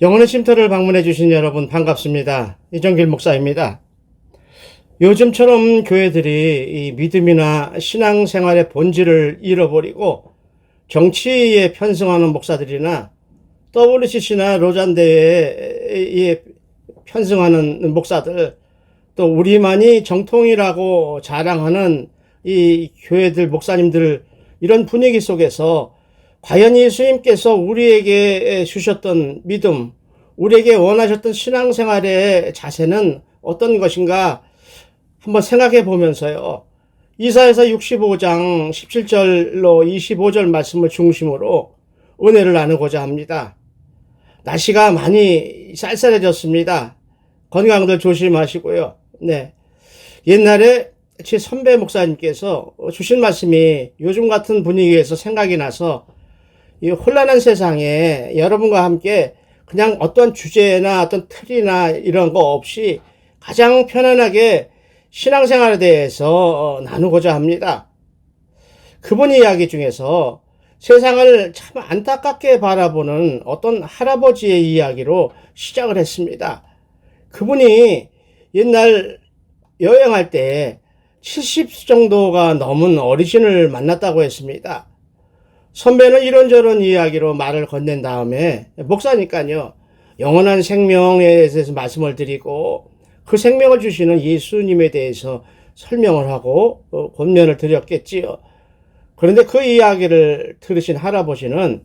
영혼의 쉼터를 방문해 주신 여러분 반갑습니다. 이정길 목사입니다. 요즘처럼 교회들이 이 믿음이나 신앙생활의 본질을 잃어버리고 정치에 편승하는 목사들이나 WCC나 로잔대회에 편승하는 목사들, 또 우리만이 정통이라고 자랑하는 이 교회들 목사님들, 이런 분위기 속에서 과연 예수님께서 우리에게 주셨던 믿음, 우리에게 원하셨던 신앙생활의 자세는 어떤 것인가 한번 생각해 보면서요, 이사야서 65장 17절로 25절 말씀을 중심으로 은혜를 나누고자 합니다. 날씨가 많이 쌀쌀해졌습니다. 건강들 조심하시고요. 네. 옛날에 제 선배 목사님께서 주신 말씀이 요즘 같은 분위기에서 생각이 나서, 이 혼란한 세상에 여러분과 함께 그냥 어떤 주제나 어떤 틀이나 이런 거 없이 가장 편안하게 신앙생활에 대해서 나누고자 합니다. 그분 이야기 중에서 세상을 참 안타깝게 바라보는 어떤 할아버지의 이야기로 시작을 했습니다. 그분이 옛날 여행할 때 70 정도가 넘은 어르신을 만났다고 했습니다. 선배는 이런저런 이야기로 말을 건넨 다음에, 목사니까요, 영원한 생명에 대해서 말씀을 드리고 그 생명을 주시는 예수님에 대해서 설명을 하고 권면을 드렸겠지요. 그런데 그 이야기를 들으신 할아버지는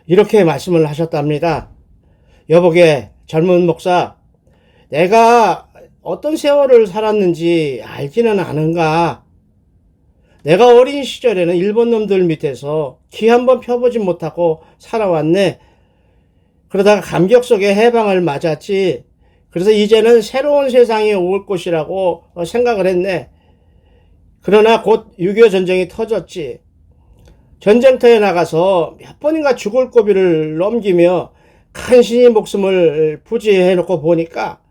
이렇게 말씀을 하셨답니다. 여보게, 젊은 목사, 내가 어떤 세월을 살았는지 알지는 않은가? 내가 어린 시절에는 일본 놈들 밑에서 기 한번 펴보지 못하고 살아왔네. 그러다가 감격 속에 해방을 맞았지. 그래서 이제는 새로운 세상이 올 것이라고 생각을 했네. 그러나 곧 6.25 전쟁이 터졌지. 전쟁터에 나가서 몇 번인가 죽을 고비를 넘기며 간신히 목숨을 부지해놓고 보니까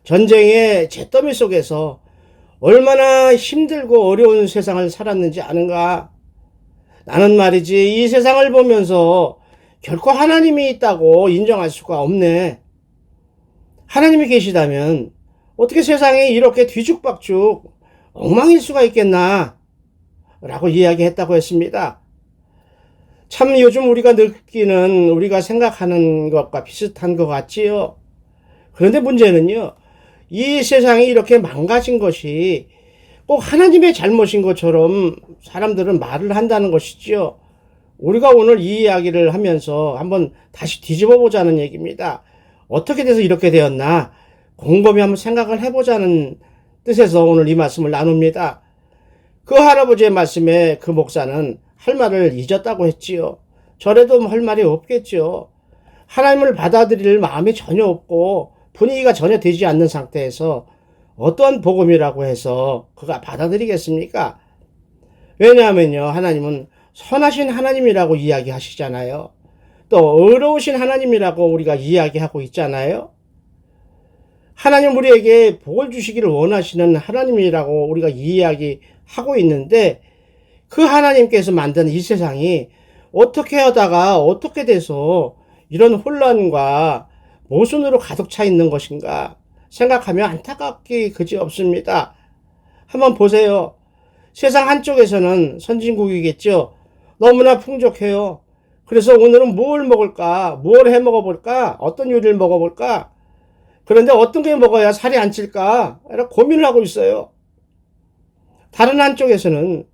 전쟁의 잿더미 속에서 얼마나 힘들고 어려운 세상을 살았는지 아는가? 나는 말이지, 이 세상을 보면서 결코 하나님이 있다고 인정할 수가 없네. 하나님이 계시다면 어떻게 세상이 이렇게 뒤죽박죽 엉망일 수가 있겠나? 라고 이야기했다고 했습니다. 참 요즘 우리가 느끼는, 우리가 생각하는 것과 비슷한 것 같지요. 그런데 문제는요, 이 세상이 이렇게 망가진 것이 꼭 하나님의 잘못인 것처럼 사람들은 말을 한다는 것이지요. 우리가 오늘 이 이야기를 하면서 한번 다시 뒤집어 보자는 얘기입니다. 어떻게 돼서 이렇게 되었나 곰곰이 한번 생각을 해보자는 뜻에서 오늘 이 말씀을 나눕니다. 그 할아버지의 말씀에 그 목사는 할 말을 잊었다고 했지요. 저래도 할 말이 없겠지요. 하나님을 받아들일 마음이 전혀 없고 분위기가 전혀 되지 않는 상태에서 어떤 복음이라고 해서 그가 받아들이겠습니까? 왜냐하면요, 하나님은 선하신 하나님이라고 이야기하시잖아요. 또 의로우신 하나님이라고 우리가 이야기하고 있잖아요. 하나님 우리에게 복을 주시기를 원하시는 하나님이라고 우리가 이야기하고 있는데, 그 하나님께서 만든 이 세상이 어떻게 하다가 어떻게 돼서 이런 혼란과 모순으로 가득 차 있는 것인가 생각하면 안타깝기 그지없습니다. 한번 보세요. 세상 한쪽에서는 선진국이겠죠. 너무나 풍족해요. 그래서 오늘은 뭘 먹을까? 뭘 해 먹어볼까? 어떤 요리를 먹어볼까? 그런데 어떤 게 먹어야 살이 안 찔까? 이런 고민을 하고 있어요. 다른 한쪽에서는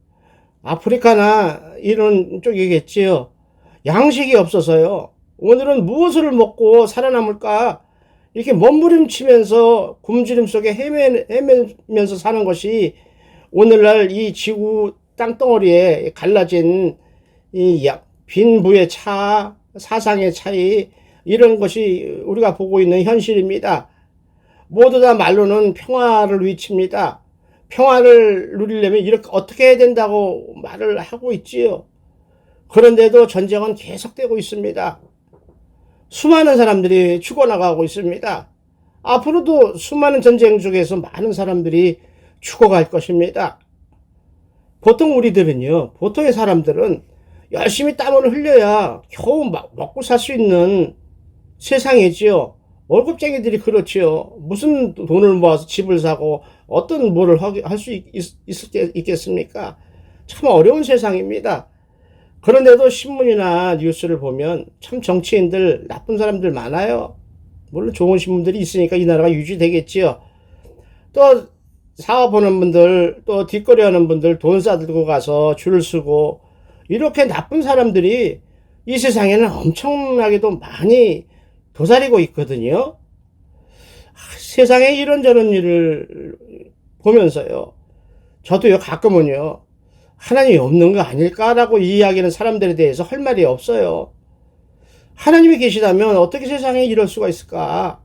아프리카나 이런 쪽이겠지요. 양식이 없어서요. 오늘은 무엇을 먹고 살아남을까? 이렇게 몸부림치면서 굶주림 속에 헤매면서 사는 것이 오늘날 이 지구 땅덩어리에 갈라진 이 빈부의 차, 사상의 차이, 이런 것이 우리가 보고 있는 현실입니다. 모두 다 말로는 평화를 외칩니다. 평화를 누리려면 이렇게 어떻게 해야 된다고 말을 하고 있지요. 그런데도 전쟁은 계속되고 있습니다. 수많은 사람들이 죽어나가고 있습니다. 앞으로도 수많은 전쟁 중에서 많은 사람들이 죽어갈 것입니다. 보통 우리들은요, 보통의 사람들은 열심히 땀을 흘려야 겨우 먹고 살 수 있는 세상이지요. 월급쟁이들이 그렇지요. 무슨 돈을 모아서 집을 사고 어떤 뭐를 할 수 있겠습니까? 참 어려운 세상입니다. 그런데도 신문이나 뉴스를 보면 참 정치인들, 나쁜 사람들 많아요. 물론 좋은 신문들이 있으니까 이 나라가 유지되겠지요. 또 사업하는 분들, 또 뒷거리 하는 분들 돈 싸들고 가서 줄을 서고, 이렇게 나쁜 사람들이 이 세상에는 엄청나게도 많이 도사리고 있거든요. 세상에 이런저런 일을 보면서요, 저도요 가끔은요 하나님이 없는 거 아닐까라고 이야기하는 사람들에 대해서 할 말이 없어요. 하나님이 계시다면 어떻게 세상에 이럴 수가 있을까?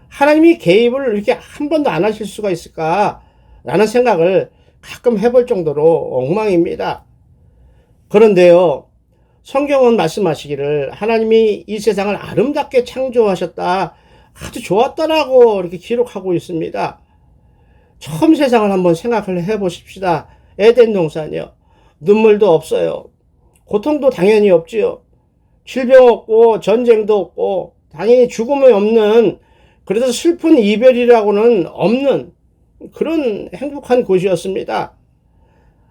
하나님이 개입을 이렇게 한 번도 안 하실 수가 있을까? 라는 생각을 가끔 해볼 정도로 엉망입니다. 그런데요, 성경은 말씀하시기를 하나님이 이 세상을 아름답게 창조하셨다, 아주 좋았다라고 이렇게 기록하고 있습니다. 처음 세상을 한번 생각을 해보십시다. 에덴 동산이요. 눈물도 없어요. 고통도 당연히 없지요. 질병 없고 전쟁도 없고 당연히 죽음이 없는, 그래서 슬픈 이별이라고는 없는 그런 행복한 곳이었습니다.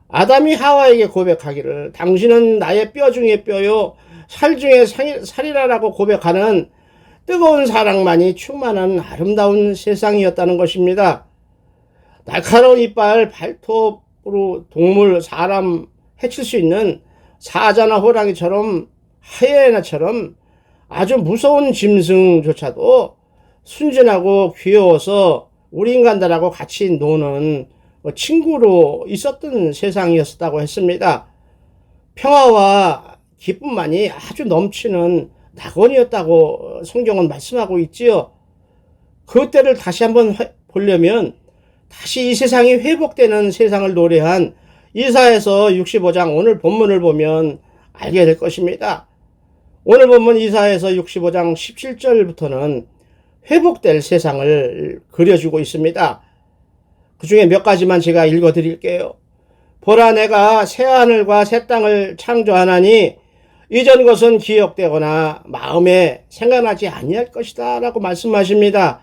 아담이 하와에게 고백하기를 당신은 나의 뼈 중에 뼈요 살 중에 살이라라고 고백하는 뜨거운 사랑만이 충만한 아름다운 세상이었다는 것입니다. 날카로운 이빨, 발톱으로 동물, 사람 해칠 수 있는 사자나 호랑이처럼, 하이에나처럼 아주 무서운 짐승조차도 순진하고 귀여워서 우리 인간들하고 같이 노는 친구로 있었던 세상이었다고 했습니다. 평화와 기쁨만이 아주 넘치는 낙원이었다고 성경은 말씀하고 있지요. 그때를 다시 한번 보려면 다시 이 세상이 회복되는 세상을 노래한 이사야서 65장 오늘 본문을 보면 알게 될 것입니다. 오늘 본문 이사야서 65장 17절부터는 회복될 세상을 그려주고 있습니다. 그 중에 몇 가지만 제가 읽어 드릴게요. 보라, 내가 새 하늘과 새 땅을 창조하나니 이전 것은 기억되거나 마음에 생각나지 아니할 것이다 라고 말씀하십니다.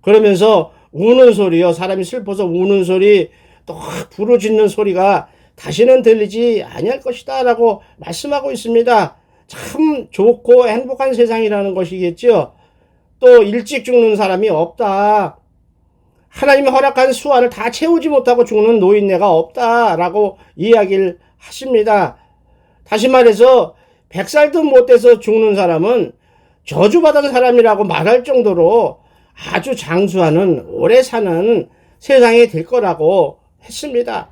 그러면서 우는 소리요, 사람이 슬퍼서 우는 소리, 또 부르짖는 소리가 다시는 들리지 아니할 것이다 라고 말씀하고 있습니다. 참 좋고 행복한 세상이라는 것이겠죠. 또 일찍 죽는 사람이 없다, 하나님이 허락한 수완을 다 채우지 못하고 죽는 노인네가 없다라고 이야기를 하십니다. 다시 말해서 100살도 못 돼서 죽는 사람은 저주받은 사람이라고 말할 정도로 아주 장수하는, 오래 사는 세상이 될 거라고 했습니다.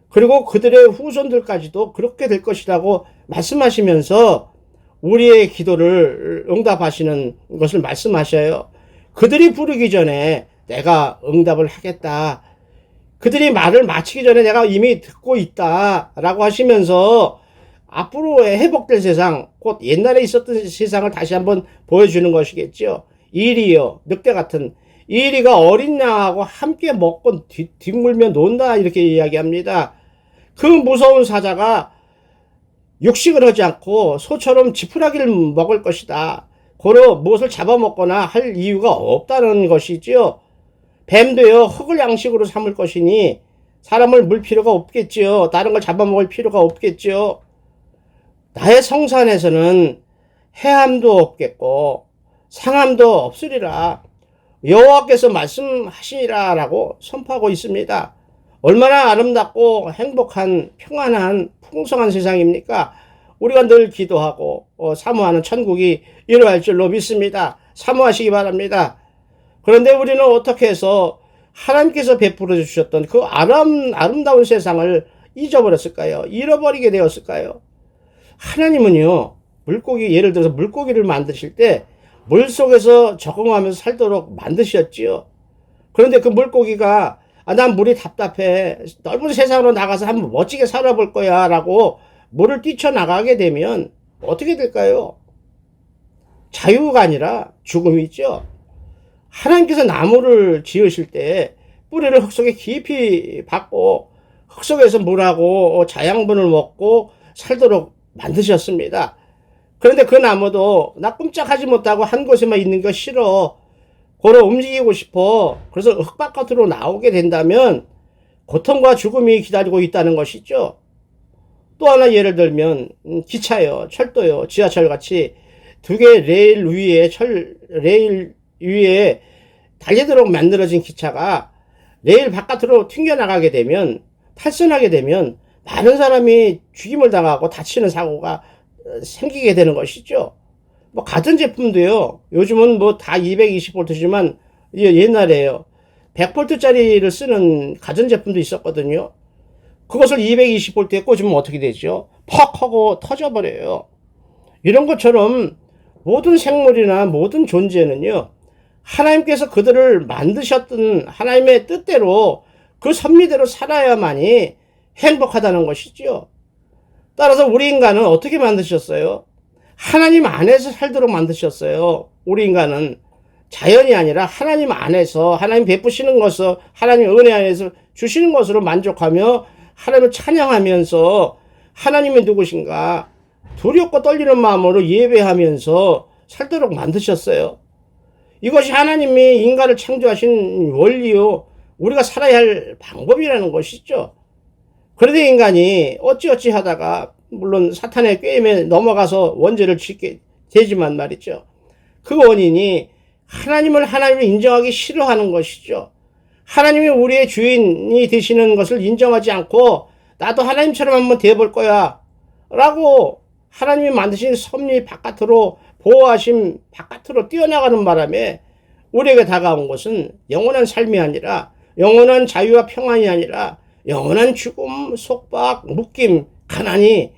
그리고 그들의 후손들까지도 그렇게 될 것이라고 말씀하시면서 우리의 기도를 응답하시는 것을 말씀하셔요. 그들이 부르기 전에 내가 응답을 하겠다, 그들이 말을 마치기 전에 내가 이미 듣고 있다 라고 하시면서 앞으로 회복될 세상, 곧 옛날에 있었던 세상을 다시 한번 보여주는 것이겠죠. 이리요, 늑대 같은 이리가 어린 양하고 함께 먹고 뒹굴며 논다, 이렇게 이야기합니다. 그 무서운 사자가 육식을 하지 않고 소처럼 지푸라기를 먹을 것이다. 고로 무엇을 잡아먹거나 할 이유가 없다는 것이지요. 뱀도요, 흙을 양식으로 삼을 것이니 사람을 물 필요가 없겠지요. 다른 걸 잡아먹을 필요가 없겠지요. 나의 성산에서는 해함도 없겠고 상함도 없으리라, 여호와께서 말씀하시니라 라고 선포하고 있습니다. 얼마나 아름답고 행복한, 평안한, 풍성한 세상입니까? 우리가 늘 기도하고 사모하는 천국이 이루어질 줄로 믿습니다. 사모하시기 바랍니다. 그런데 우리는 어떻게 해서 하나님께서 베풀어 주셨던 그 아름다운 세상을 잊어버렸을까요? 잃어버리게 되었을까요? 하나님은요, 물고기, 예를 들어서 물고기를 만드실 때 물속에서 적응하면서 살도록 만드셨지요. 그런데 그 물고기가 난 물이 답답해, 넓은 세상으로 나가서 한번 멋지게 살아볼 거야 라고 물을 뛰쳐나가게 되면 어떻게 될까요? 자유가 아니라 죽음이죠. 하나님께서 나무를 지으실 때 뿌리를 흙 속에 깊이 박고 흙 속에서 물하고 자양분을 먹고 살도록 만드셨습니다. 그런데 그 나무도 나 꼼짝하지 못하고 한 곳에만 있는 거 싫어. 걸어 움직이고 싶어. 그래서 흙바깥으로 나오게 된다면 고통과 죽음이 기다리고 있다는 것이죠. 또 하나 예를 들면 기차요, 철도요, 지하철 같이 두 개의 레일 위에 달리도록 만들어진 기차가 레일 바깥으로 튕겨나가게 되면, 탈선하게 되면 많은 사람이 죽임을 당하고 다치는 사고가 생기게 되는 것이죠. 뭐 같은 제품도요, 요즘은 뭐 다 220V지만 옛날에요 100V짜리를 쓰는 가전제품도 있었거든요. 그것을 220V에 꽂으면 어떻게 되죠? 퍽 하고 터져버려요. 이런 것처럼 모든 생물이나 모든 존재는요, 하나님께서 그들을 만드셨던 하나님의 뜻대로 그 섭리대로 살아야만이 행복하다는 것이죠. 따라서 우리 인간은 어떻게 만드셨어요? 하나님 안에서 살도록 만드셨어요. 우리 인간은 자연이 아니라 하나님 안에서, 하나님 베푸시는 것을, 하나님 은혜 안에서 주시는 것으로 만족하며 하나님을 찬양하면서 하나님이 누구신가 두렵고 떨리는 마음으로 예배하면서 살도록 만드셨어요. 이것이 하나님이 인간을 창조하신 원리요, 우리가 살아야 할 방법이라는 것이죠. 그런데 인간이 어찌어찌 하다가 물론 사탄의 꾀임에 넘어가서 원죄를 짓게 되지만 말이죠. 그 원인이 하나님을 인정하기 싫어하는 것이죠. 하나님이 우리의 주인이 되시는 것을 인정하지 않고 나도 하나님처럼 한번 되어볼 거야 라고 하나님이 만드신 섭리 바깥으로, 보호하심 바깥으로 뛰어나가는 바람에 우리에게 다가온 것은 영원한 삶이 아니라, 영원한 자유와 평안이 아니라 영원한 죽음, 속박, 묶임, 가난이,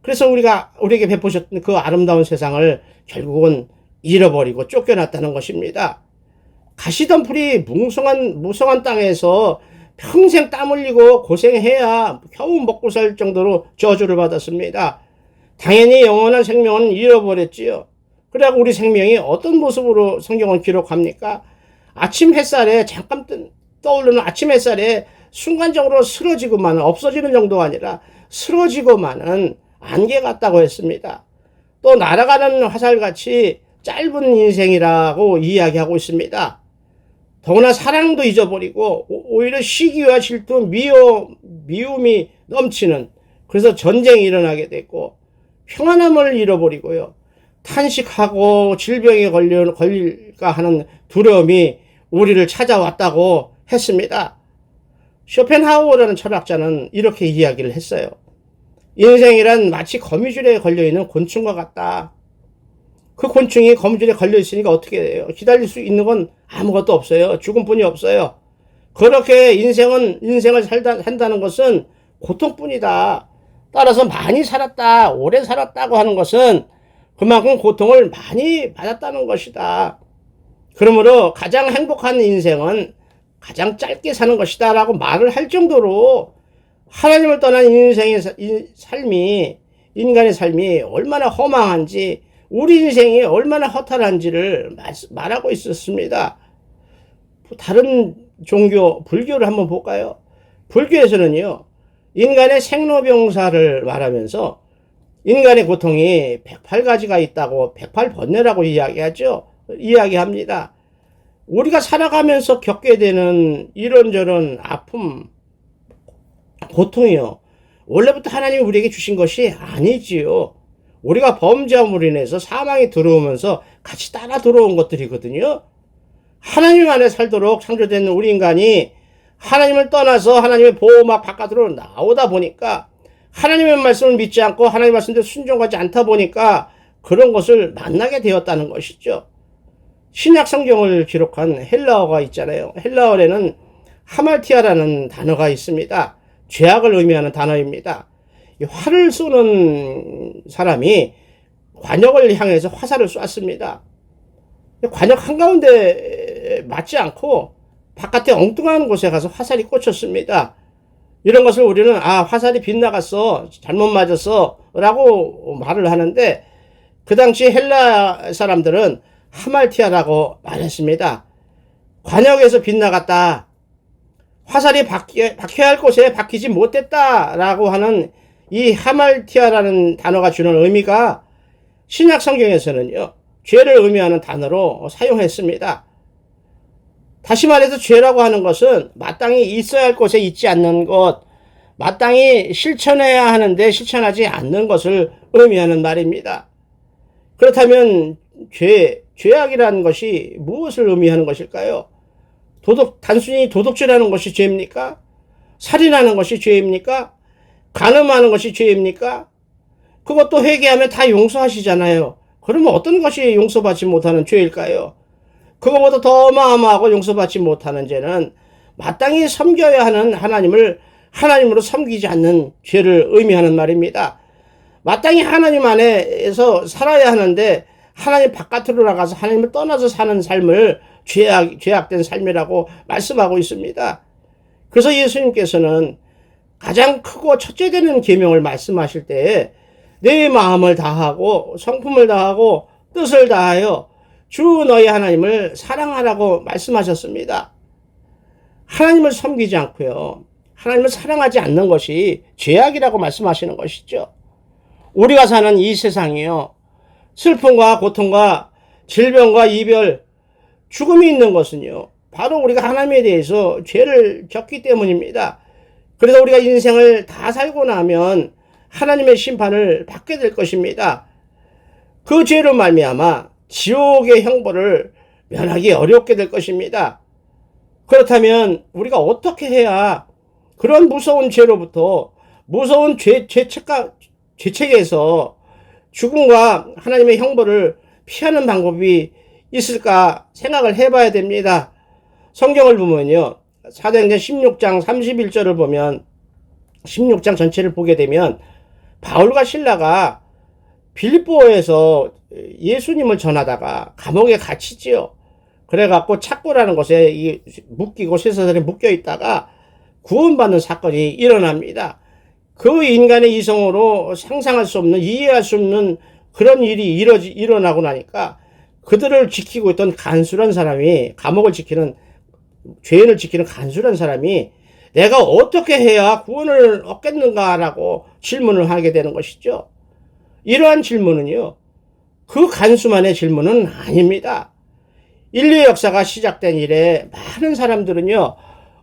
그래서 우리에게 베푸셨던 그 아름다운 세상을 결국은 잃어버리고 쫓겨났다는 것입니다. 가시덤불이 무성한 땅에서 평생 땀 흘리고 고생해야 겨우 먹고 살 정도로 저주를 받았습니다. 당연히 영원한 생명은 잃어버렸지요. 그래야 우리 생명이 어떤 모습으로 성경은 기록합니까? 아침 햇살에 잠깐 떠오르는 아침 햇살에 순간적으로 쓰러지고만 없어지는 정도가 아니라 쓰러지고만은 안개 같다고 했습니다. 또 날아가는 화살같이 짧은 인생이라고 이야기하고 있습니다. 더구나 사랑도 잊어버리고 오히려 시기와 질투, 미움이 넘치는, 그래서 전쟁이 일어나게 됐고 평안함을 잃어버리고요, 탄식하고 질병에 걸릴까 하는 두려움이 우리를 찾아왔다고 했습니다. 쇼펜하우어라는 철학자는 이렇게 이야기를 했어요. 인생이란 마치 거미줄에 걸려있는 곤충과 같다. 그 곤충이 거미줄에 걸려있으니까 어떻게 돼요? 기다릴 수 있는 건 아무것도 없어요. 죽음뿐이 없어요. 그렇게 인생을 산다는 것은 고통뿐이다. 따라서 많이 살았다, 오래 살았다고 하는 것은 그만큼 고통을 많이 받았다는 것이다. 그러므로 가장 행복한 인생은 가장 짧게 사는 것이다 라고 말을 할 정도로 하나님을 떠난 인간의 삶이 얼마나 허망한지, 우리 인생이 얼마나 허탈한지를 말하고 있었습니다. 다른 종교, 불교를 한번 볼까요? 불교에서는요, 인간의 생로병사를 말하면서 인간의 고통이 108가지가 있다고 108번뇌라고 이야기합니다. 우리가 살아가면서 겪게 되는 이런저런 아픔, 고통이요, 원래부터 하나님이 우리에게 주신 것이 아니지요. 우리가 범죄함으로 인해서 사망이 들어오면서 같이 따라 들어온 것들이거든요. 하나님 안에 살도록 창조된 우리 인간이 하나님을 떠나서 하나님의 보호막 바깥으로 나오다 보니까, 하나님의 말씀을 믿지 않고 하나님의 말씀대로 순종하지 않다 보니까 그런 것을 만나게 되었다는 것이죠. 신약 성경을 기록한 헬라어가 있잖아요. 헬라어에는 하말티아라는 단어가 있습니다. 죄악을 의미하는 단어입니다. 활을 쏘는 사람이 관역을 향해서 화살을 쐈습니다. 관역 한가운데 맞지 않고 바깥에 엉뚱한 곳에 가서 화살이 꽂혔습니다. 이런 것을 우리는 화살이 빗나갔어, 잘못 맞았어 라고 말을 하는데, 그 당시 헬라 사람들은 하말티아라고 말했습니다. 관역에서 빗나갔다, 화살이 박혀야 할 곳에 박히지 못했다 라고 하는 이 하말티아라는 단어가 주는 의미가 신약 성경에서는요, 죄를 의미하는 단어로 사용했습니다. 다시 말해서 죄라고 하는 것은 마땅히 있어야 할 곳에 있지 않는 것, 마땅히 실천해야 하는데 실천하지 않는 것을 의미하는 말입니다. 그렇다면 죄악이라는 것이 무엇을 의미하는 것일까요? 단순히 도둑질하는 것이 죄입니까? 살인하는 것이 죄입니까? 간음하는 것이 죄입니까? 그것도 회개하면 다 용서하시잖아요. 그러면 어떤 것이 용서받지 못하는 죄일까요? 그것보다 더 어마어마하고 용서받지 못하는 죄는 마땅히 섬겨야 하는 하나님으로 섬기지 않는 죄를 의미하는 말입니다. 마땅히 하나님 안에서 살아야 하는데 하나님 바깥으로 나가서 하나님을 떠나서 사는 삶을 죄악된 삶이라고 말씀하고 있습니다. 그래서 예수님께서는 가장 크고 첫째 되는 계명을 말씀하실 때에 내 마음을 다하고 성품을 다하고 뜻을 다하여 주 너희 하나님을 사랑하라고 말씀하셨습니다. 하나님을 섬기지 않고요, 하나님을 사랑하지 않는 것이 죄악이라고 말씀하시는 것이죠. 우리가 사는 이 세상이요, 슬픔과 고통과 질병과 이별, 죽음이 있는 것은요, 바로 우리가 하나님에 대해서 죄를 졌기 때문입니다. 그래서 우리가 인생을 다 살고 나면 하나님의 심판을 받게 될 것입니다. 그 죄로 말미암아 지옥의 형벌을 면하기 어렵게 될 것입니다. 그렇다면 우리가 어떻게 해야 그런 무서운 죄로부터, 무서운 죄책에서 죽음과 하나님의 형벌을 피하는 방법이 있을까 생각을 해봐야 됩니다. 성경을 보면요, 사도행전 16장 31절을 보면, 16장 전체를 보게 되면 바울과 실라가 빌립보에서 예수님을 전하다가 감옥에 갇히지요. 그래갖고 착고라는 곳에 묶이고 쇠사슬에 묶여 있다가 구원받는 사건이 일어납니다. 그 인간의 이성으로 상상할 수 없는, 이해할 수 없는 그런 일이 일어나고 나니까 그들을 지키고 있던 간술한 사람이, 감옥을 지키는, 죄인을 지키는 간술한 사람이 내가 어떻게 해야 구원을 얻겠는가라고 질문을 하게 되는 것이죠. 이러한 질문은요, 그 간수만의 질문은 아닙니다. 인류 역사가 시작된 이래 많은 사람들은요,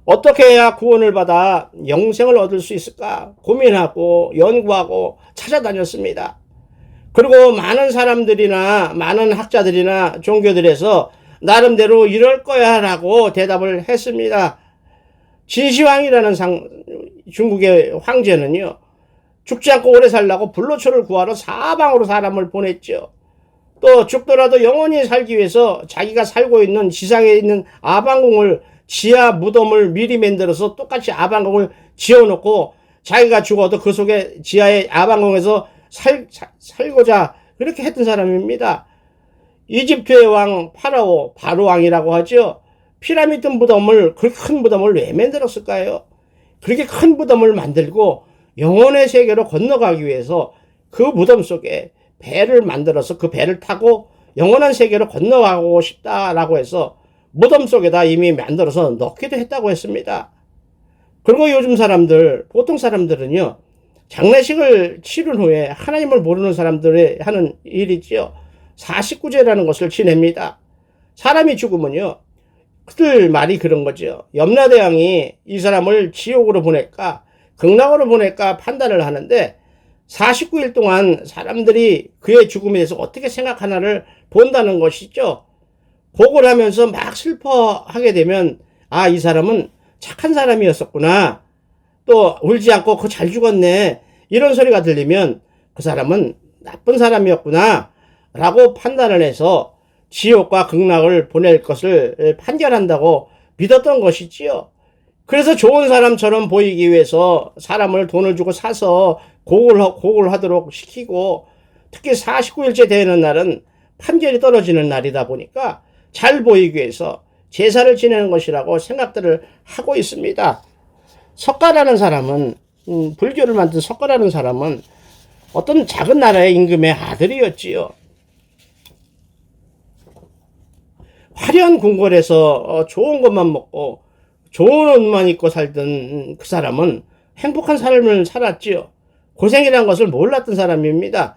어떻게 해야 구원을 받아 영생을 얻을 수 있을까 고민하고 연구하고 찾아다녔습니다. 그리고 많은 사람들이나 많은 학자들이나 종교들에서 나름대로 이럴 거야 라고 대답을 했습니다. 진시황이라는 중국의 황제는요, 죽지 않고 오래 살라고 불로초를 구하러 사방으로 사람을 보냈죠. 또 죽더라도 영원히 살기 위해서 자기가 살고 있는 지상에 있는 아방궁을, 지하 무덤을 미리 만들어서 똑같이 아방궁을 지어놓고 자기가 죽어도 그 속에 지하의 아방궁에서 살고자 그렇게 했던 사람입니다. 이집트의 왕 파라오, 바로왕이라고 하죠. 피라미드 무덤을, 그 큰 무덤을 왜 만들었을까요? 그렇게 큰 무덤을 만들고 영혼의 세계로 건너가기 위해서 그 무덤 속에 배를 만들어서 그 배를 타고 영원한 세계로 건너가고 싶다라고 해서 무덤 속에다 이미 만들어서 넣기도 했다고 했습니다. 그리고 요즘 사람들, 보통 사람들은요, 장례식을 치른 후에 하나님을 모르는 사람들이 하는 일이지요, 49제라는 것을 지냅니다. 사람이 죽으면요, 그들 말이 그런 거죠. 염라대왕이 이 사람을 지옥으로 보낼까 극락으로 보낼까 판단을 하는데 49일 동안 사람들이 그의 죽음에 대해서 어떻게 생각하나를 본다는 것이죠. 복을 하면서 막 슬퍼하게 되면, 아, 이 사람은 착한 사람이었었구나, 또 울지 않고 그 잘 죽었네, 이런 소리가 들리면 그 사람은 나쁜 사람이었구나 라고 판단을 해서 지옥과 극락을 보낼 것을 판결한다고 믿었던 것이지요. 그래서 좋은 사람처럼 보이기 위해서 사람을 돈을 주고 사서 고을 하도록 시키고, 특히 49일째 되는 날은 판결이 떨어지는 날이다 보니까 잘 보이기 위해서 제사를 지내는 것이라고 생각들을 하고 있습니다. 석가라는 사람은, 불교를 만든 석가라는 사람은 어떤 작은 나라의 임금의 아들이었지요. 화려한 궁궐에서 좋은 것만 먹고 좋은 옷만 입고 살던 그 사람은 행복한 삶을 살았지요. 고생이라는 것을 몰랐던 사람입니다.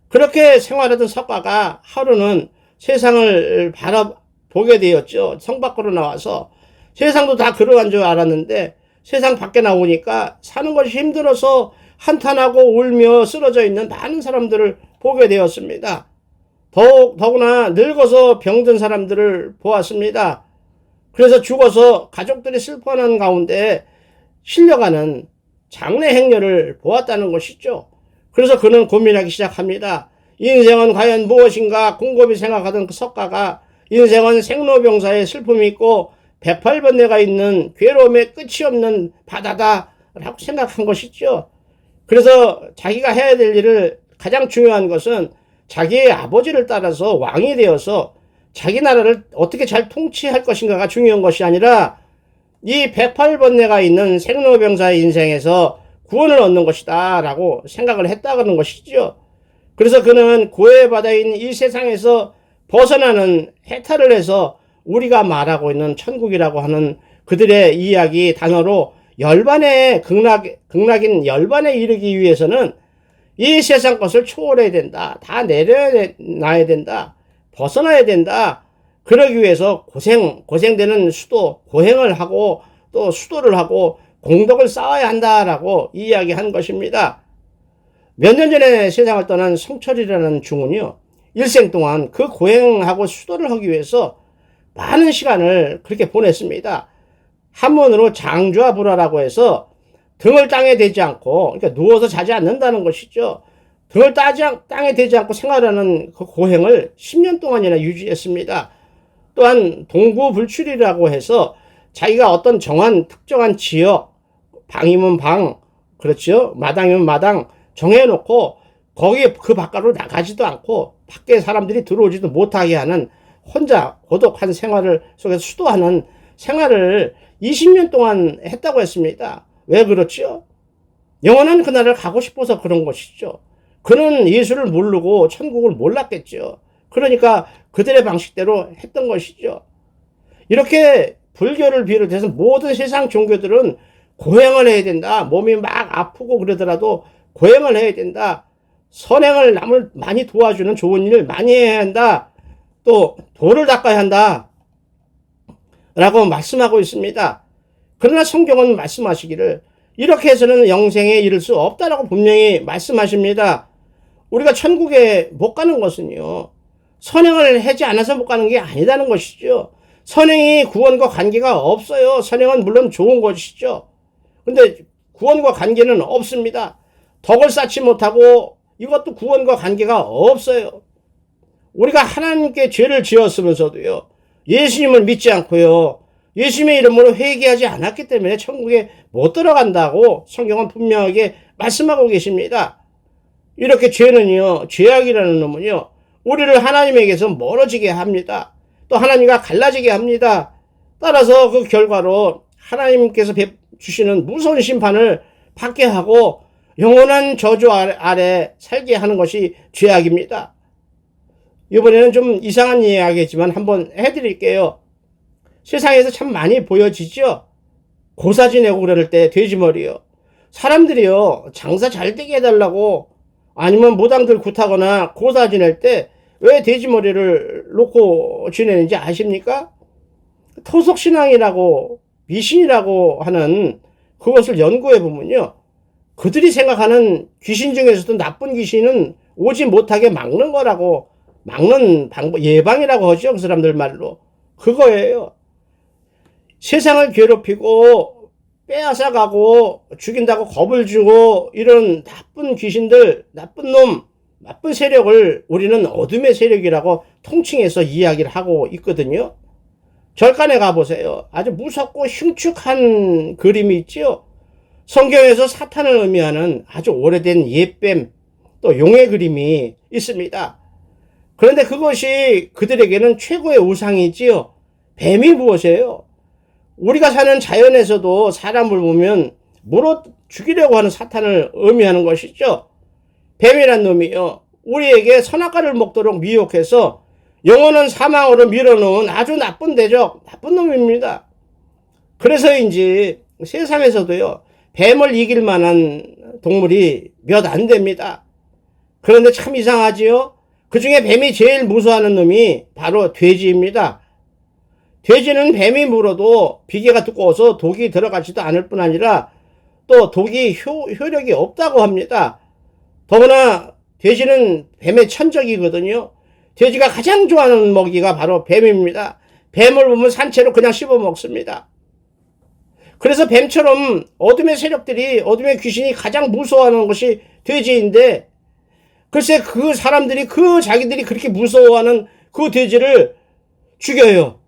그렇게 생활하던 석가가 하루는 세상을 바라보게 되었죠. 성 밖으로 나와서 세상도 다 그러한 줄 알았는데 세상 밖에 나오니까 사는 것이 힘들어서 한탄하고 울며 쓰러져 있는 많은 사람들을 보게 되었습니다. 더구나 늙어서 병든 사람들을 보았습니다. 그래서 죽어서 가족들이 슬퍼하는 가운데 실려가는 장례 행렬을 보았다는 것이죠. 그래서 그는 고민하기 시작합니다. 인생은 과연 무엇인가 곰곰이 생각하던 그 석가가 인생은 생로병사의 슬픔이 있고 108번뇌가 있는 괴로움의 끝이 없는 바다다 라고 생각한 것이죠. 그래서 자기가 해야 될 일을 가장 중요한 것은 자기의 아버지를 따라서 왕이 되어서 자기 나라를 어떻게 잘 통치할 것인가가 중요한 것이 아니라 이 108번뇌가 있는 생로병사의 인생에서 구원을 얻는 것이다 라고 생각을 했다는 것이죠. 그래서 그는 고해바다인 이 세상에서 벗어나는 해탈을 해서 우리가 말하고 있는 천국이라고 하는 그들의 이야기 단어로 열반에 극락인 열반에 이르기 위해서는 이 세상 것을 초월해야 된다. 다 내려놔야 된다. 벗어나야 된다. 그러기 위해서 고생되는 수도, 고행을 하고 또 수도를 하고 공덕을 쌓아야 한다라고 이야기한 것입니다. 몇 년 전에 세상을 떠난 성철이라는 중은요, 일생 동안 그 고행하고 수도를 하기 위해서 많은 시간을 그렇게 보냈습니다. 한문으로 장좌불화라고 해서 등을 땅에 대지 않고, 그러니까 누워서 자지 않는다는 것이죠. 등을 땅에 대지 않고 생활하는 그 고행을 10년 동안이나 유지했습니다. 또한 동구불출이라고 해서 자기가 어떤 특정한 지역, 방이면 방, 그렇죠? 마당이면 마당 정해놓고 거기에 그 바깥으로 나가지도 않고 밖에 사람들이 들어오지도 못하게 하는 혼자 고독한 생활을 속에서 수도하는 생활을 20년 동안 했다고 했습니다. 왜 그렇죠? 영원한 그날을 가고 싶어서 그런 것이죠. 그는 예수를 모르고 천국을 몰랐겠죠. 그러니까 그들의 방식대로 했던 것이죠. 이렇게 불교를 비롯해서 모든 세상 종교들은 고행을 해야 된다. 몸이 막 아프고 그러더라도 고행을 해야 된다. 선행을 남을 많이 도와주는 좋은 일을 많이 해야 한다. 또 도를 닦아야 한다. 라고 말씀하고 있습니다. 그러나 성경은 말씀하시기를 이렇게 해서는 영생에 이를 수 없다라고 분명히 말씀하십니다. 우리가 천국에 못 가는 것은요, 선행을 하지 않아서 못 가는 게 아니다는 것이죠. 선행이 구원과 관계가 없어요. 선행은 물론 좋은 것이죠. 근데 구원과 관계는 없습니다. 덕을 쌓지 못하고 이것도 구원과 관계가 없어요. 우리가 하나님께 죄를 지었으면서도요, 예수님을 믿지 않고요, 예수님의 이름으로 회개하지 않았기 때문에 천국에 못 들어간다고 성경은 분명하게 말씀하고 계십니다. 이렇게 죄는요, 죄악이라는 놈은요, 우리를 하나님에게서 멀어지게 합니다. 또 하나님과 갈라지게 합니다. 따라서 그 결과로 하나님께서 주시는 무서운 심판을 받게 하고 영원한 저주 아래 살게 하는 것이 죄악입니다. 이번에는 좀 이상한 이야기지만 한번 해드릴게요. 세상에서 참 많이 보여지죠? 고사 지내고 그럴 때 돼지머리요. 사람들이요, 장사 잘 되게 해달라고 아니면 무당들 굿하거나 고사 지낼 때 왜 돼지머리를 놓고 지내는지 아십니까? 토속신앙이라고 미신이라고 하는 그것을 연구해 보면요, 그들이 생각하는 귀신 중에서도 나쁜 귀신은 오지 못하게 막는 거라고, 막는 방법, 예방이라고 하죠. 그 사람들 말로. 그거예요. 세상을 괴롭히고 빼앗아가고 죽인다고 겁을 주고 이런 나쁜 귀신들, 나쁜 놈, 나쁜 세력을 우리는 어둠의 세력이라고 통칭해서 이야기를 하고 있거든요. 절간에 가보세요. 아주 무섭고 흉측한 그림이 있지요. 성경에서 사탄을 의미하는 아주 오래된 옛뱀, 또 용의 그림이 있습니다. 그런데 그것이 그들에게는 최고의 우상이지요. 뱀이 무엇이에요? 우리가 사는 자연에서도 사람을 보면 물어 죽이려고 하는 사탄을 의미하는 것이죠. 뱀이란 놈이요, 우리에게 선악과를 먹도록 미혹해서 영원한 사망으로 밀어놓은 아주 나쁜 대적, 나쁜 놈입니다. 그래서인지 세상에서도요, 뱀을 이길 만한 동물이 몇 안 됩니다. 그런데 참 이상하지요? 그 중에 뱀이 제일 무서워하는 놈이 바로 돼지입니다. 돼지는 뱀이 물어도 비계가 두꺼워서 독이 들어가지도 않을 뿐 아니라 또 독이 효력이 없다고 합니다. 더구나 돼지는 뱀의 천적이거든요. 돼지가 가장 좋아하는 먹이가 바로 뱀입니다. 뱀을 보면 산채로 그냥 씹어 먹습니다. 그래서 뱀처럼 어둠의 세력들이, 어둠의 귀신이 가장 무서워하는 것이 돼지인데, 글쎄 그 사람들이, 자기들이 그렇게 무서워하는 그 돼지를 죽여요.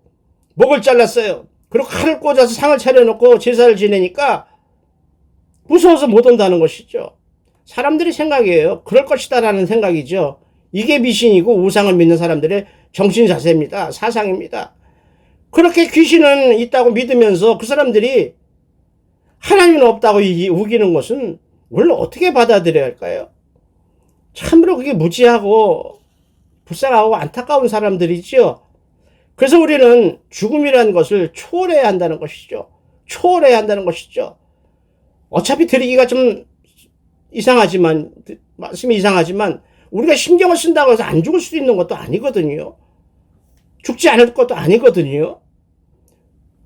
목을 잘랐어요. 그리고 칼을 꽂아서 상을 차려놓고 제사를 지내니까 무서워서 못 온다는 것이죠. 사람들이 생각이에요. 그럴 것이다라는 생각이죠. 이게 미신이고 우상을 믿는 사람들의 정신 자세입니다. 사상입니다. 그렇게 귀신은 있다고 믿으면서 그 사람들이 하나님은 없다고 우기는 것은 원래 어떻게 받아들여야 할까요? 참으로 그게 무지하고 불쌍하고 안타까운 사람들이지요. 그래서 우리는 죽음이라는 것을 초월해야 한다는 것이죠. 초월해야 한다는 것이죠. 어차피 드리기가 좀 이상하지만, 말씀이 이상하지만, 우리가 신경을 쓴다고 해서 안 죽을 수도 있는 것도 아니거든요. 죽지 않을 것도 아니거든요.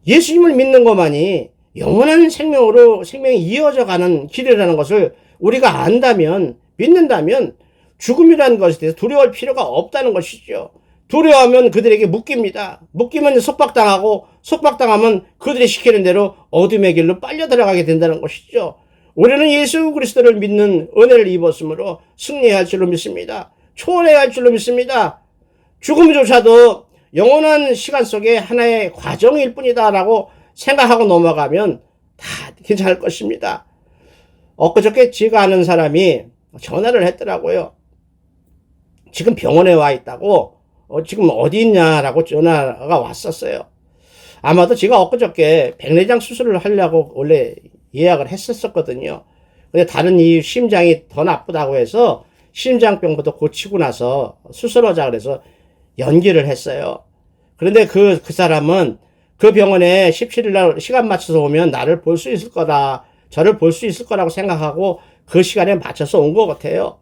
예수님을 믿는 것만이 영원한 생명이 이어져 가는 길이라는 것을 우리가 안다면, 믿는다면 죽음이라는 것에 대해서 두려워할 필요가 없다는 것이죠. 두려워하면 그들에게 묶입니다. 묶이면 속박당하고, 속박당하면 그들이 시키는 대로 어둠의 길로 빨려 들어가게 된다는 것이죠. 우리는 예수 그리스도를 믿는 은혜를 입었으므로 승리해야 할 줄로 믿습니다. 초월해야 할 줄로 믿습니다. 죽음조차도 영원한 시간 속에 하나의 과정일 뿐이다라고 생각하고 넘어가면 다 괜찮을 것입니다. 엊그저께 제가 아는 사람이 전화를 했더라고요. 지금 병원에 와 있다고, 지금 어디 있냐라고 전화가 왔었어요. 아마도 제가 엊그저께 백내장 수술을 하려고 원래 예약을 했었거든요. 근데 다른 이유 심장이 더 나쁘다고 해서 심장병부터 고치고 나서 수술하자 그래서 연기를 했어요. 그런데 그 사람은 그 병원에 17일날 시간 맞춰서 오면 나를 볼 수 있을 거다, 저를 볼 수 있을 거라고 생각하고 그 시간에 맞춰서 온 것 같아요.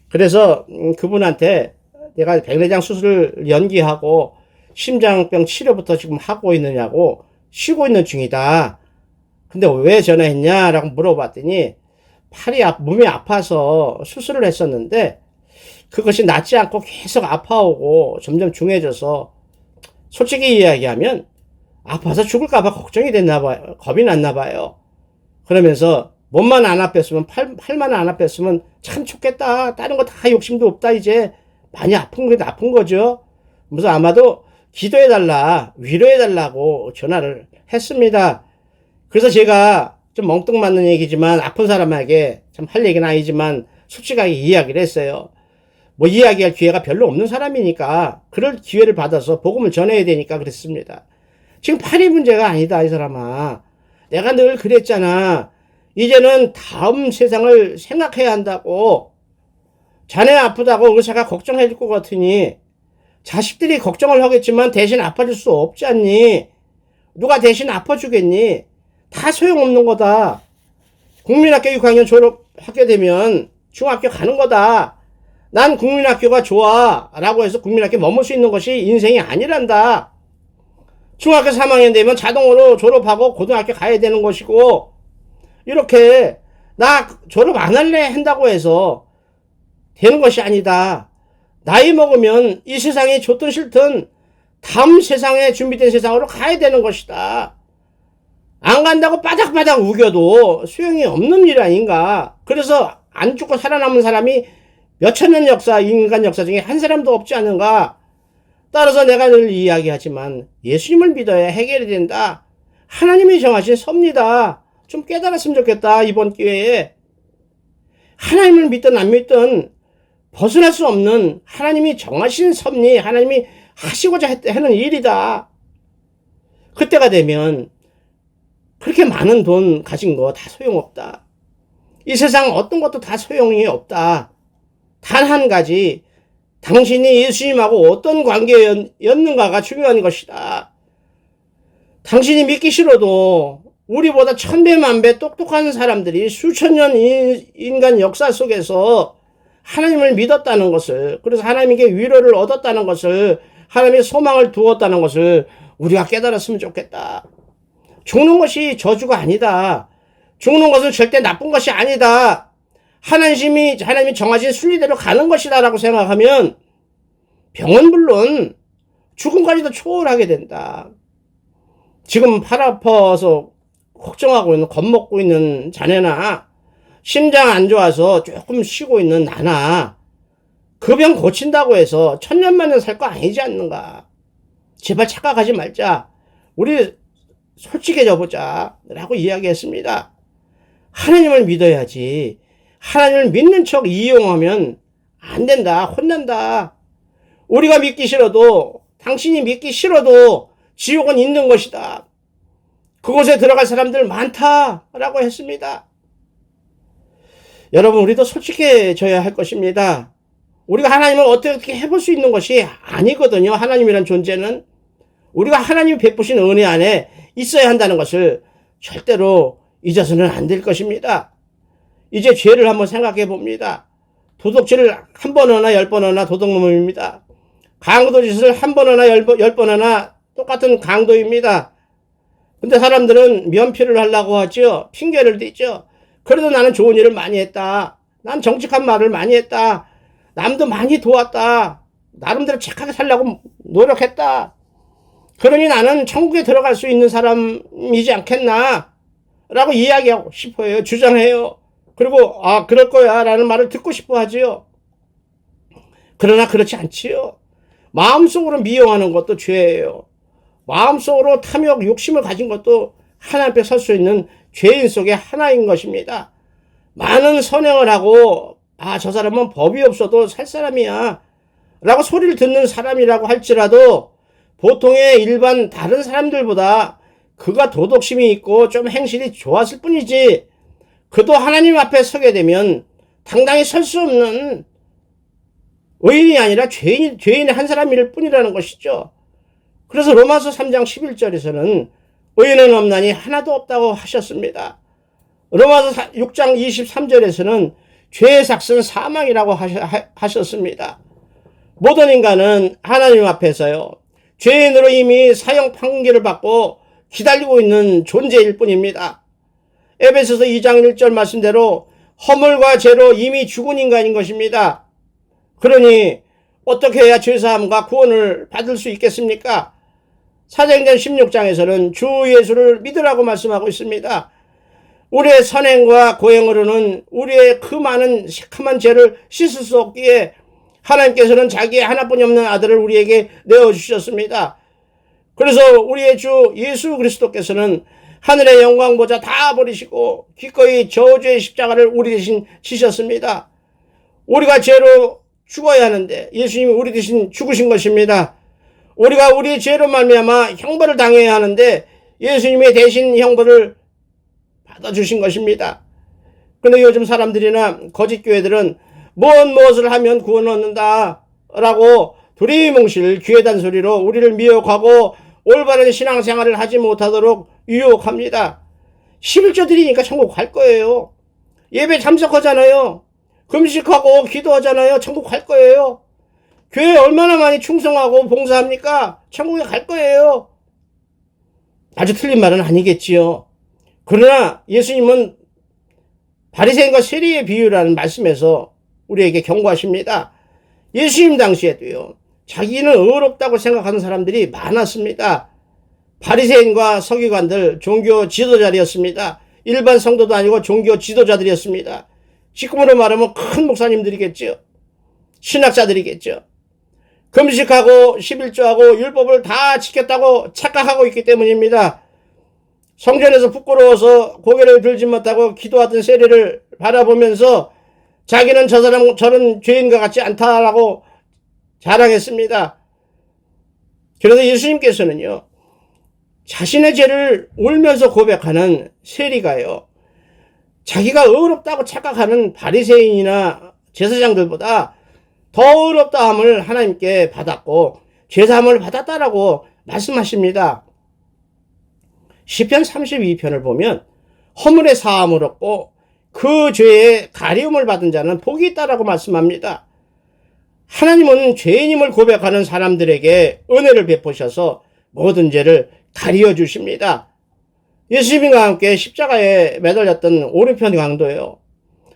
그래서 그분한테 내가 백내장 수술을 연기하고 심장병 치료부터 지금 하고 있느냐고, 쉬고 있는 중이다. 근데 왜 전화했냐라고 물어봤더니 몸이 아파서 수술을 했었는데 그것이 낫지 않고 계속 아파오고 점점 중해져서, 솔직히 이야기하면 아파서 죽을까봐 걱정이 됐나 봐요. 겁이 났나 봐요. 그러면서 몸만 안 아팠으면, 팔만 안 아팠으면 참 좋겠다. 다른 거 다 욕심도 없다. 이제 많이 아픈 게 아픈 거죠. 그래서 아마도 기도해달라, 위로해달라고 전화를 했습니다. 그래서 제가 좀 멍뚱맞는 얘기지만 아픈 사람에게 참 할 얘기는 아니지만 솔직하게 이야기를 했어요. 뭐 이야기할 기회가 별로 없는 사람이니까 그럴 기회를 받아서 복음을 전해야 되니까 그랬습니다. 지금 팔이 문제가 아니다, 이 사람아. 내가 늘 그랬잖아. 이제는 다음 세상을 생각해야 한다고. 자네 아프다고 의사가 걱정해 줄 것 같으니 자식들이 걱정을 하겠지만 대신 아파줄 수 없지 않니? 누가 대신 아파주겠니? 다 소용없는 거다. 국민학교 6학년 졸업하게 되면 중학교 가는 거다. 난 국민학교가 좋아 라고 해서 국민학교 머물 수 있는 것이 인생이 아니란다. 중학교 3학년 되면 자동으로 졸업하고 고등학교 가야 되는 것이고, 이렇게 나 졸업 안 할래 한다고 해서 되는 것이 아니다. 나이 먹으면 이 세상이 좋든 싫든 다음 세상에 준비된 세상으로 가야 되는 것이다. 안 간다고 바닥바닥 우겨도 소용이 없는 일 아닌가. 그래서 안 죽고 살아남은 사람이 몇천 년 역사, 인간 역사 중에 한 사람도 없지 않은가. 따라서 내가 늘 이야기하지만 예수님을 믿어야 해결이 된다. 하나님이 정하신 섭니다. 좀 깨달았으면 좋겠다, 이번 기회에. 하나님을 믿든 안 믿든 벗어날 수 없는 하나님이 정하신 섭리, 하나님이 하시고자 하는 일이다. 그때가 되면 그렇게 많은 돈 가진 거 다 소용없다. 이 세상 어떤 것도 다 소용이 없다. 단 한 가지, 당신이 예수님하고 어떤 관계였는가가 중요한 것이다. 당신이 믿기 싫어도 우리보다 천배 만배 똑똑한 사람들이 수천 년 인간 역사 속에서 하나님을 믿었다는 것을, 그래서 하나님께 위로를 얻었다는 것을, 하나님의 소망을 두었다는 것을 우리가 깨달았으면 좋겠다. 죽는 것이 저주가 아니다. 죽는 것은 절대 나쁜 것이 아니다. 하나님이 정하신 순리대로 가는 것이다 라고 생각하면 병은 물론 죽음까지도 초월하게 된다. 지금 팔 아파서 걱정하고 있는, 겁먹고 있는 자네나 심장 안 좋아서 조금 쉬고 있는 나나 그 병 고친다고 해서 천년만년 살 거 아니지 않는가. 제발 착각하지 말자. 우리 솔직해져 보자 라고 이야기했습니다. 하나님을 믿어야지. 하나님을 믿는 척 이용하면 안 된다. 혼난다. 우리가 믿기 싫어도, 당신이 믿기 싫어도 지옥은 있는 것이다. 그곳에 들어갈 사람들 많다라고 했습니다. 여러분, 우리도 솔직해져야 할 것입니다. 우리가 하나님을 어떻게 해볼 수 있는 것이 아니거든요. 하나님이란 존재는 우리가 하나님이 베푸신 은혜 안에 있어야 한다는 것을 절대로 잊어서는 안 될 것입니다. 이제 죄를 한번 생각해 봅니다. 도둑질을 한 번 하나 10번 하나 도둑놈입니다. 강도짓을 한 번 하나 10번 하나 똑같은 강도입니다. 근데 사람들은 면피를 하려고 하죠. 핑계를 대죠. 그래도 나는 좋은 일을 많이 했다. 난 정직한 말을 많이 했다. 남도 많이 도왔다. 나름대로 착하게 살려고 노력했다. 그러니 나는 천국에 들어갈 수 있는 사람이지 않겠나 라고 이야기하고 싶어요. 주장해요. 그리고 그럴 거야 라는 말을 듣고 싶어 하지요. 그러나 그렇지 않지요. 마음속으로 미용하는 것도 죄예요. 마음속으로 탐욕, 욕심을 가진 것도 하나님 앞에 설 수 있는 죄인 속의 하나인 것입니다. 많은 선행을 하고 저 사람은 법이 없어도 살 사람이야 라고 소리를 듣는 사람이라고 할지라도 보통의 일반 다른 사람들보다 그가 도덕심이 있고 좀 행실이 좋았을 뿐이지 그도 하나님 앞에 서게 되면 당당히 설 수 없는 의인이 아니라 죄인의 한 사람일 뿐이라는 것이죠. 그래서 로마서 3장 11절에서는 의인은 없나니 하나도 없다고 하셨습니다. 로마서 6장 23절에서는 죄의 삭은 사망이라고 하셨습니다. 모든 인간은 하나님 앞에서요, 죄인으로 이미 사형 판결을 받고 기다리고 있는 존재일 뿐입니다. 에베소서 2장 1절 말씀대로 허물과 죄로 이미 죽은 인간인 것입니다. 그러니 어떻게 해야 죄사함과 구원을 받을 수 있겠습니까? 사도행전 16장에서는 주 예수를 믿으라고 말씀하고 있습니다. 우리의 선행과 고행으로는 우리의 그 많은 시큼한 죄를 씻을 수 없기에 하나님께서는 자기의 하나뿐이 없는 아들을 우리에게 내어주셨습니다. 그래서 우리의 주 예수 그리스도께서는 하늘의 영광 보좌 다 버리시고 기꺼이 저주의 십자가를 우리 대신 지셨습니다. 우리가 죄로 죽어야 하는데 예수님이 우리 대신 죽으신 것입니다. 우리가 우리의 죄로 말미암아 형벌을 당해야 하는데 예수님의 대신 형벌을 받아주신 것입니다. 그런데 요즘 사람들이나 거짓 교회들은 무엇을 하면 구원을 얻는다 라고 두리뭉실 귀에단 소리로 우리를 미혹하고 올바른 신앙생활을 하지 못하도록 유혹합니다. 11조 드리니까 천국 갈 거예요. 예배 참석하잖아요. 금식하고 기도하잖아요. 천국 갈 거예요. 교회 얼마나 많이 충성하고 봉사합니까? 천국에 갈 거예요. 아주 틀린 말은 아니겠지요. 그러나 예수님은 바리새인과 세리의 비유라는 말씀에서 우리에게 경고하십니다. 예수님 당시에도요, 자기는 의롭다고 생각하는 사람들이 많았습니다. 바리새인과 서기관들, 종교 지도자들이었습니다. 일반 성도도 아니고 종교 지도자들이었습니다. 지금으로 말하면 큰 목사님들이겠죠. 신학자들이겠죠. 금식하고 11조하고 율법을 다 지켰다고 착각하고 있기 때문입니다. 성전에서 부끄러워서 고개를 들지 못하고 기도하던 세리를 바라보면서 자기는 저런 죄인과 같지 않다라고 자랑했습니다. 그래서 예수님께서는요, 자신의 죄를 울면서 고백하는 세리가요, 자기가 의롭다고 착각하는 바리새인이나 제사장들보다 더 의롭다함을 하나님께 받았고 죄사함을 받았다라고 말씀하십니다. 시편 32편을 보면 허물의 사함을 얻고 그 죄에 가리움을 받은 자는 복이 있다라고 말씀합니다. 하나님은 죄인임을 고백하는 사람들에게 은혜를 베푸셔서 모든 죄를 가리워 주십니다. 예수님과 함께 십자가에 매달렸던 오른편 강도예요.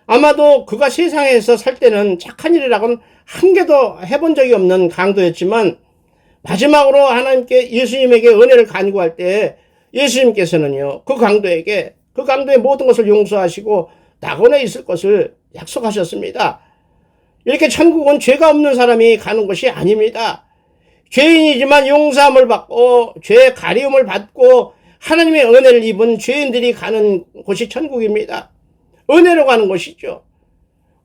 아마도 그가 세상에서 살 때는 착한 일이라고는 한 개도 해본 적이 없는 강도였지만 마지막으로 하나님께 예수님에게 은혜를 간구할 때 예수님께서는요, 그 강도의 모든 것을 용서하시고 낙원에 있을 것을 약속하셨습니다. 이렇게 천국은 죄가 없는 사람이 가는 것이 아닙니다. 죄인이지만 용서함을 받고 죄의 가리움을 받고 하나님의 은혜를 입은 죄인들이 가는 곳이 천국입니다. 은혜로 가는 것이죠.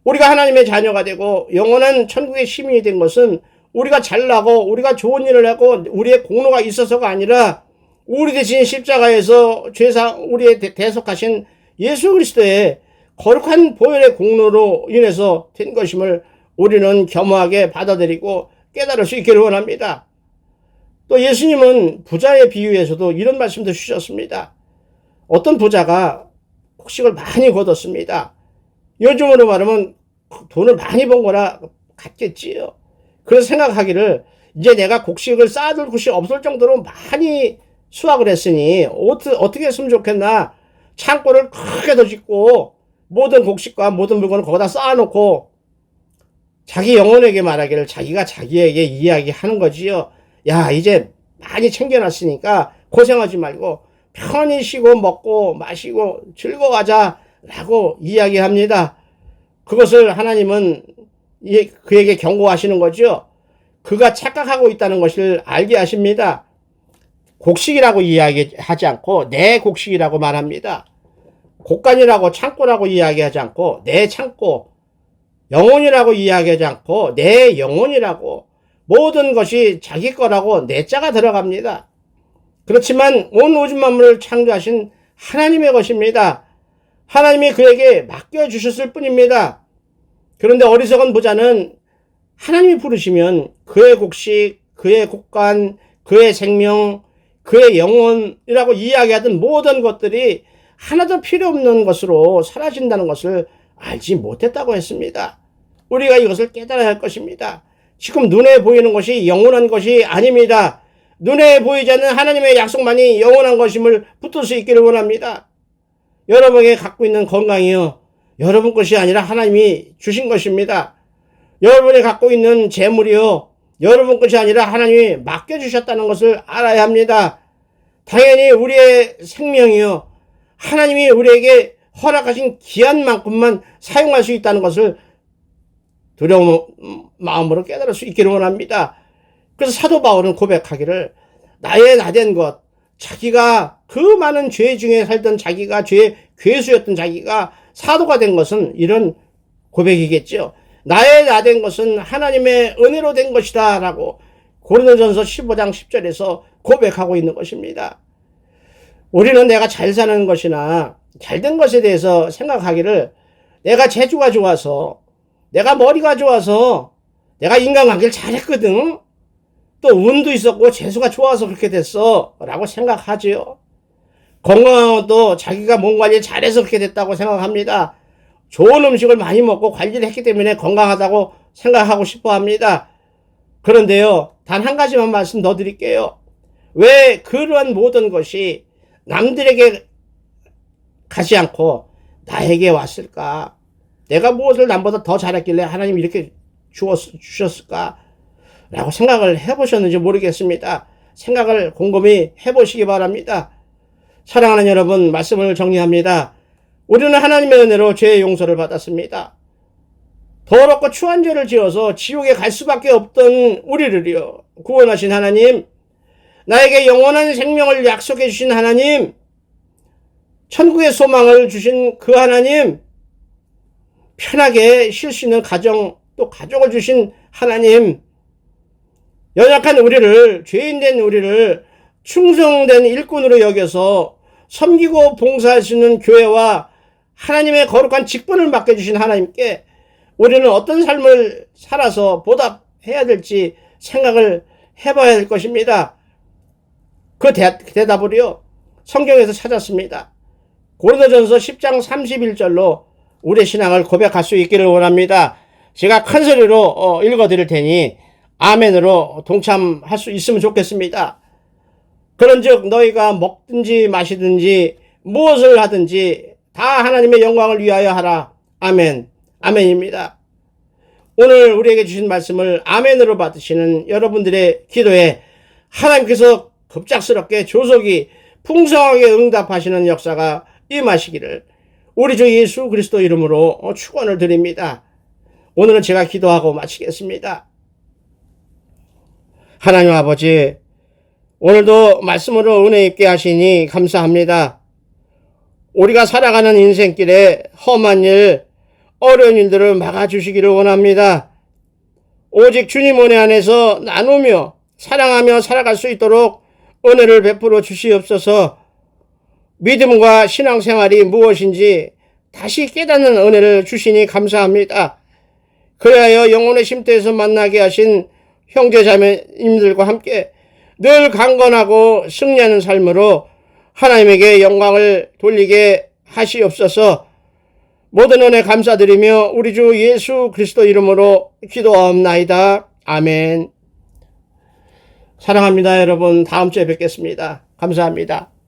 우리가 하나님의 자녀가 되고 영원한 천국의 시민이 된 것은 우리가 잘나고 우리가 좋은 일을 하고 우리의 공로가 있어서가 아니라 우리 대신 십자가에서 우리의 대속하신 예수 그리스도의 거룩한 보혈의 공로로 인해서 된 것임을 우리는 겸허하게 받아들이고 깨달을 수 있기를 원합니다. 또 예수님은 부자의 비유에서도 이런 말씀도 주셨습니다. 어떤 부자가 곡식을 많이 거뒀습니다. 요즘으로 말하면 돈을 많이 번 거라 같겠지요. 그래서 생각하기를 이제 내가 곡식을 쌓아둘 곳이 없을 정도로 많이 수확을 했으니 어떻게 했으면 좋겠나. 창고를 크게 더 짓고 모든 곡식과 모든 물건을 거기다 쌓아놓고 자기 영혼에게 말하기를 자기가 자기에게 이야기하는 거지요. 야, 이제 많이 챙겨놨으니까 고생하지 말고 편히 쉬고 먹고 마시고 즐거워하자 라고 이야기합니다. 그것을 하나님은 그에게 경고하시는 거죠. 그가 착각하고 있다는 것을 알게 하십니다. 곡식이라고 이야기하지 않고 내 곡식이라고 말합니다. 곡간이라고 창고라고 이야기하지 않고 내 창고, 영혼이라고 이야기하지 않고 내 영혼이라고, 모든 것이 자기 거라고 내 자가 들어갑니다. 그렇지만 온 우주 만물을 창조하신 하나님의 것입니다. 하나님이 그에게 맡겨주셨을 뿐입니다. 그런데 어리석은 부자는 하나님이 부르시면 그의 곡식, 그의 곡간, 그의 생명, 그의 영혼이라고 이야기하던 모든 것들이 하나도 필요 없는 것으로 사라진다는 것을 알지 못했다고 했습니다. 우리가 이것을 깨달아야 할 것입니다. 지금 눈에 보이는 것이 영원한 것이 아닙니다. 눈에 보이지 않는 하나님의 약속만이 영원한 것임을 붙들 수 있기를 원합니다. 여러분에게 갖고 있는 건강이요, 여러분 것이 아니라 하나님이 주신 것입니다. 여러분이 갖고 있는 재물이요, 여러분 것이 아니라 하나님이 맡겨주셨다는 것을 알아야 합니다. 당연히 우리의 생명이요, 하나님이 우리에게 허락하신 기한 만큼만 사용할 수 있다는 것을 두려운 마음으로 깨달을 수 있기를 원합니다. 그래서 사도 바울은 고백하기를 나의 나된 것, 자기가 그 많은 죄 중에 살던 자기가 죄의 괴수였던 자기가 사도가 된 것은 이런 고백이겠죠. 나의 나된 것은 하나님의 은혜로 된 것이다 라고 고린도전서 15장 10절에서 고백하고 있는 것입니다. 우리는 내가 잘 사는 것이나 잘된 것에 대해서 생각하기를 내가 재주가 좋아서, 내가 머리가 좋아서, 내가 인간관계를 잘했거든, 또 운도 있었고 재수가 좋아서 그렇게 됐어 라고 생각하지요. 건강도 자기가 몸 관리 잘해서 그렇게 됐다고 생각합니다. 좋은 음식을 많이 먹고 관리를 했기 때문에 건강하다고 생각하고 싶어 합니다. 그런데요, 단 한 가지만 말씀 더 드릴게요. 왜 그러한 모든 것이 남들에게 가지 않고 나에게 왔을까? 내가 무엇을 남보다 더 잘했길래 하나님이 이렇게 주셨을까? 라고 생각을 해보셨는지 모르겠습니다. 생각을 곰곰이 해보시기 바랍니다. 사랑하는 여러분, 말씀을 정리합니다. 우리는 하나님의 은혜로 죄의 용서를 받았습니다. 더럽고 추한 죄를 지어서 지옥에 갈 수밖에 없던 우리를요, 구원하신 하나님, 나에게 영원한 생명을 약속해 주신 하나님, 천국의 소망을 주신 그 하나님, 편하게 쉴 수 있는 가정, 또 가족을 주신 하나님, 연약한 우리를, 죄인된 우리를 충성된 일꾼으로 여겨서 섬기고 봉사할 수 있는 교회와 하나님의 거룩한 직분을 맡겨주신 하나님께 우리는 어떤 삶을 살아서 보답해야 될지 생각을 해봐야 될 것입니다. 그 대답을요, 성경에서 찾았습니다. 고린도전서 10장 31절로 우리의 신앙을 고백할 수 있기를 원합니다. 제가 큰 소리로 읽어드릴 테니 아멘으로 동참할 수 있으면 좋겠습니다. 그런즉 너희가 먹든지 마시든지 무엇을 하든지 다 하나님의 영광을 위하여 하라. 아멘. 아멘입니다. 오늘 우리에게 주신 말씀을 아멘으로 받으시는 여러분들의 기도에 하나님께서 급작스럽게 조속히 풍성하게 응답하시는 역사가 임하시기를 우리 주 예수 그리스도 이름으로 축원을 드립니다. 오늘은 제가 기도하고 마치겠습니다. 하나님 아버지, 오늘도 말씀으로 은혜 있게 하시니 감사합니다. 우리가 살아가는 인생길에 험한 일, 어려운 일들을 막아주시기를 원합니다. 오직 주님 은혜 안에서 나누며 사랑하며 살아갈 수 있도록 은혜를 베풀어 주시옵소서. 믿음과 신앙생활이 무엇인지 다시 깨닫는 은혜를 주시니 감사합니다. 그리하여 영혼의 쉼터에서 만나게 하신 형제자매님들과 함께 늘 강건하고 승리하는 삶으로 하나님에게 영광을 돌리게 하시옵소서. 모든 은혜 감사드리며 우리 주 예수 그리스도 이름으로 기도하옵나이다. 아멘. 사랑합니다, 여러분. 다음 주에 뵙겠습니다. 감사합니다.